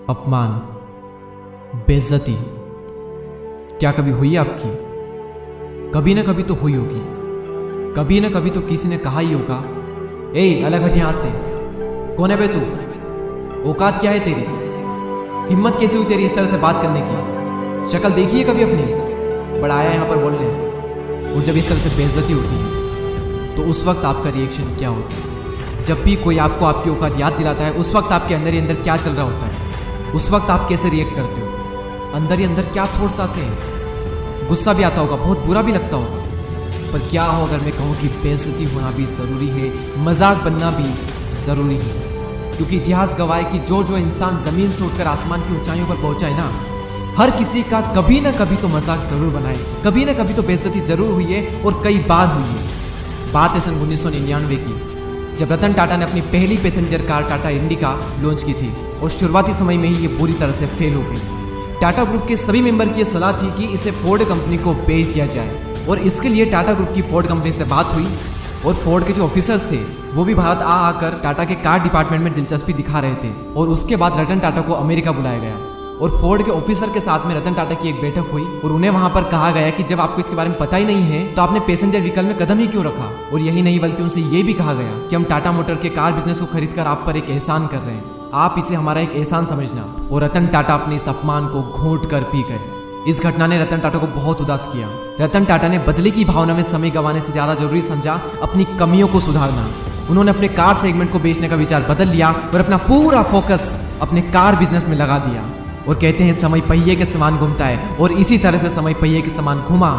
अपमान, बेइज्जती क्या कभी हुई है आपकी? कभी ना कभी तो हुई होगी। कभी ना कभी तो किसी ने कहा ही होगा, ए अलग हट यहाँ से, कौन है बे तू? औकात क्या है तेरी? हिम्मत कैसे हुई तेरी इस तरह से बात करने की? शक्ल देखी है कभी अपनी? बड़ा आया यहाँ पर बोलने। और जब इस तरह से बेइज्जती होती है तो उस वक्त आपका रिएक्शन क्या होता है? जब भी कोई आपको आपकी औकात याद दिलाता है, उस वक्त आपके अंदर ही अंदर क्या चल रहा होता है? उस वक्त आप कैसे रिएक्ट करते हो? अंदर ही अंदर क्या थॉट्स आते हैं? गुस्सा भी आता होगा, बहुत बुरा भी लगता होगा। पर क्या हो अगर मैं कहूँ कि बेइज्जती होना भी ज़रूरी है, मजाक बनना भी ज़रूरी है। क्योंकि इतिहास गवाह है कि जो जो इंसान ज़मीन से उठकर आसमान की ऊंचाइयों पर पहुंचा है ना, हर किसी का कभी ना कभी तो मजाक ज़रूर बनाए, कभी ना कभी तो बेइज्जती ज़रूर हुई है और कई बार हुई है। बात है सन 1999 की, जब रतन टाटा ने अपनी पहली passenger car Tata indica launch की थी और शुरुआती समय में ही ये बुरी तरह से फेल हो गई। टाटा ग्रुप के सभी मेंबर की ये सलाह थी कि इसे फोर्ड कंपनी को बेच दिया जाए और इसके लिए टाटा ग्रुप की फोर्ड कंपनी से बात हुई और फोर्ड के जो ऑफिसर्स थे वो भी भारत आकर टाटा के कार डिपार्टमेंट में दिलचस्पी दिखा रहे थे। और उसके बाद रतन टाटा को अमेरिका बुलाया गया और फोर्ड के ऑफिसर के साथ में रतन टाटा की एक बैठक हुई और उन्हें वहां पर कहा गया कि जब आपको इसके बारे में पता ही नहीं है तो आपने पैसेंजर व्हीकल में कदम ही क्यों रखा। और यही नहीं बल्कि उनसे ये भी कहा गया कि हम टाटा मोटर के कार बिजनेस को खरीदकर आप पर एक एहसान कर रहे हैं, आप इसे हमारा एक एहसान समझना। और रतन टाटा अपने इस अपमान को घोंट कर पी गए। इस घटना ने रतन टाटा को बहुत उदास किया। रतन टाटा ने बदले की भावना में समय गंवाने से ज्यादा जरूरी समझा अपनी कमियों को सुधारना। उन्होंने अपने कार सेगमेंट को बेचने का विचार बदल लिया और अपना पूरा फोकस अपने कार बिजनेस में लगा दिया। और कहते हैं समय पहिए के समान घूमता है और इसी तरह से समय पहिए के समान घुमा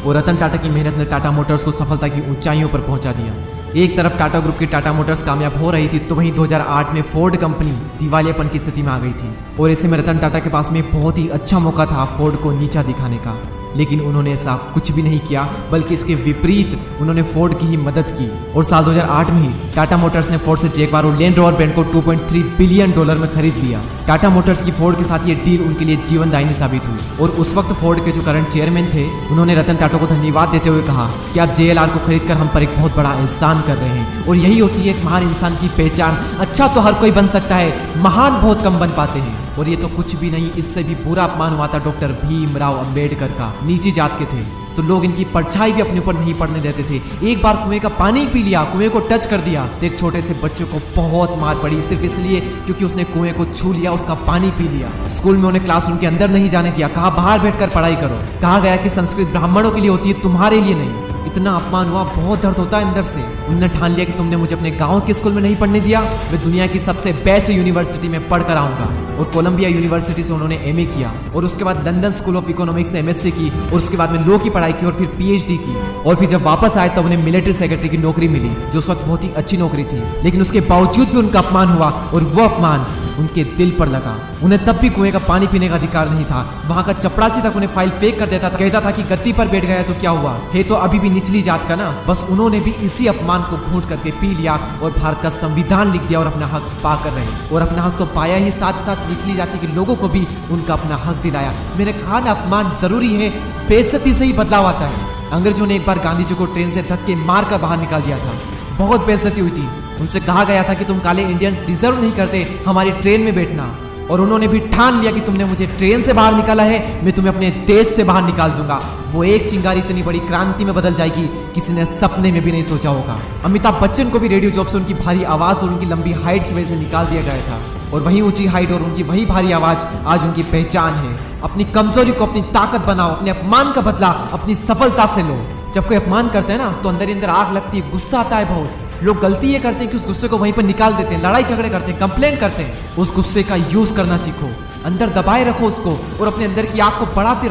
और रतन टाटा की मेहनत ने टाटा मोटर्स को सफलता की ऊंचाइयों पर पहुंचा दिया। एक तरफ टाटा ग्रुप की टाटा मोटर्स कामयाब हो रही थी तो वहीं 2008 में फोर्ड कंपनी दिवालियापन की स्थिति में आ गई थी। और ऐसे में रतन टाटा के पास में बहुत ही अच्छा मौका था फोर्ड को नीचा दिखाने का, लेकिन उन्होंने ऐसा कुछ भी नहीं किया, बल्कि इसके विपरीत उन्होंने फोर्ड की ही मदद की। और साल 2008 में ही टाटा मोटर्स ने फोर्ड से जैगवार और लैंड रोवर ब्रांड को $2.3 बिलियन में खरीद लिया। टाटा मोटर्स की फोर्ड के साथ ये डील उनके लिए जीवनदायिनी साबित हुई। और उस वक्त फोर्ड के जो करंट चेयरमैन थे उन्होंने रतन टाटा को धन्यवाद देते हुए कहा कि आप JLR को खरीद कर हम पर एक बहुत बड़ा एहसान कर रहे हैं। और यही होती है एक महान इंसान की पहचान। अच्छा तो हर कोई बन सकता है, महान बहुत कम बन पाते हैं। और ये तो कुछ भी नहीं, इससे भी बुरा अपमान हुआ था डॉक्टर भीमराव अंबेडकर का। नीची जात के थे तो लोग इनकी परछाई भी अपने ऊपर नहीं पड़ने देते थे। एक बार कुएं का पानी पी लिया, कुएं को टच कर दिया तो एक छोटे से बच्चे को बहुत मार पड़ी, सिर्फ इसलिए क्योंकि उसने कुएं को छू लिया, उसका पानी पी लिया। स्कूल में उन्हें क्लासरूम के अंदर नहीं जाने दिया, कहा बाहर बैठकर पढ़ाई करो। कहा गया कि संस्कृत ब्राह्मणों के लिए होती है, तुम्हारे लिए नहीं। इतना अपमान हुआ, बहुत दर्द होता है अंदर से। उन्होंने ठान लिया कि तुमने मुझे अपने गांव के स्कूल में नहीं पढ़ने दिया, मैं दुनिया की सबसे बेस्ट यूनिवर्सिटी में पढ़ कर आऊंगा। और कोलंबिया यूनिवर्सिटी से उन्होंने MA किया और उसके बाद लंदन स्कूल ऑफ इकोनॉमिक्स से MSc की और उसके बाद में लॉ की पढ़ाई की और फिर PhD की। और फिर जब वापस आए तब उन्हें मिलिट्री सेक्रेटरी की नौकरी मिली, जो उस वक्त बहुत ही अच्छी नौकरी थी। लेकिन उसके बावजूद भी उनका अपमान हुआ और वो अपमान उनके दिल पर लगा। उन्हें तब भी कुएं का पानी पीने का अधिकार नहीं था। वहां का चपरासी तक उन्हें फाइल फेंक कर देता था, कहता था कि गद्दी पर बैठ गया तो क्या हुआ है, तो अभी भी निचली जात का ना। बस उन्होंने भी इसी अपमान को घूंट करके पी लिया और भारत का संविधान लिख दिया और अपना हक पा कर रहे। और अपना हक तो पाया ही, साथ साथ निचली जाति के लोगों को भी उनका अपना हक दिलाया। मैंने कहा ना, अपमान जरूरी है, बेइज्जती से ही बदलाव आता है। अंग्रेजों ने एक बार गांधी जी को ट्रेन से धक्के मार कर बाहर निकाल दिया था, बहुत बेइज्जती हुई थी। उनसे कहा गया था कि तुम काले इंडियंस डिजर्व नहीं करते हमारी ट्रेन में बैठना। और उन्होंने भी ठान लिया कि तुमने मुझे ट्रेन से बाहर निकाला है, मैं तुम्हें अपने देश से बाहर निकाल दूंगा। वो एक चिंगारी इतनी बड़ी क्रांति में बदल जाएगी, किसी ने सपने में भी नहीं सोचा होगा। अमिताभ बच्चन को भी रेडियो जॉब से उनकी भारी आवाज और उनकी लंबी हाइट की वजह से निकाल दिया गया था। और वही ऊंची हाइट और उनकी वही भारी आवाज आज उनकी पहचान है। अपनी कमजोरी को अपनी ताकत बनाओ, अपने अपमान का बदला अपनी सफलता से लो। जब कोई अपमान करता है ना तो अंदर ही अंदर आग लगती है, गुस्सा आता है बहुत। लोग गलती ये करते हैं कि उस गुस्से को वहीं पर निकाल देते हैं, लड़ाई झगड़े करते हैं, कंप्लेन करते हैं। उस गुस्से का यूज करना सीखो, अंदर दबाए रखो उसको और अपने अंदर की आग को बढ़ाते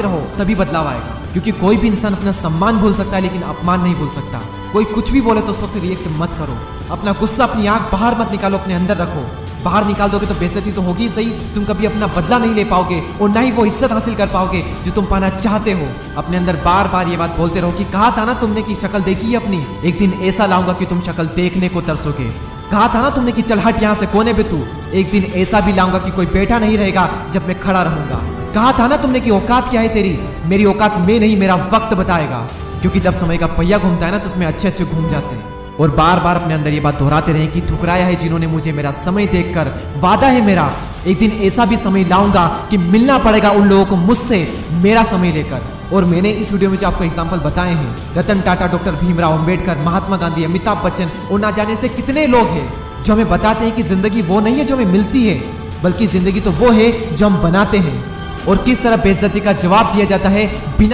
रहो, तभी बदलाव आएगा। क्योंकि कोई भी इंसान अपना सम्मान भूल सकता है लेकिन अपमान नहीं भूल सकता। कोई कुछ भी बोले तो उस वक्त रिएक्ट मत करो, अपना गुस्सा अपनी आग बाहर मत निकालो, अपने अंदर रखो। बाहर निकाल दोगे तो बेइज्जती तो होगी सही, तुम कभी अपना बदला नहीं ले पाओगे और ना ही वो इज्जत हासिल कर पाओगे जो तुम पाना चाहते हो। अपने अंदर बार बार ये बात बोलते रहो कि कहा था ना तुमने कि शक्ल देखी है अपनी, एक दिन ऐसा लाऊंगा कि तुम शक्ल देखने को तरसोगे। कहा था ना तुमने कि चल हट यहाँ से, कोने पे तू, एक दिन ऐसा भी लाऊंगा कि कोई बैठा नहीं रहेगा जब मैं खड़ा रहूंगा। कहा था ना तुमने कि औकात क्या है तेरी, मेरी औकात में नहीं मेरा वक्त बताएगा। क्योंकि जब समय का पहिया घूमता है ना तो उसमें अच्छे अच्छे घूम जाते हैं। और बार बार अपने अंदर ये बात दोहराते रहें कि ठुकराया है जिन्होंने मुझे मेरा समय देखकर, वादा है मेरा एक दिन ऐसा भी समय लाऊंगा कि मिलना पड़ेगा उन लोगों को मुझसे, मेरा समय लेकर। और मैंने इस वीडियो में जो आपको एग्जाम्पल बताए हैं, रतन टाटा, डॉक्टर भीमराव अंबेडकर, महात्मा गांधी, अमिताभ बच्चन और ना जाने से कितने लोग हैं जो हमें बताते हैं कि जिंदगी वो नहीं है जो हमें मिलती है, बल्कि जिंदगी तो वो है जो हम बनाते हैं। और किस तरह बेइज्जती का जवाब दिया जाता है बिना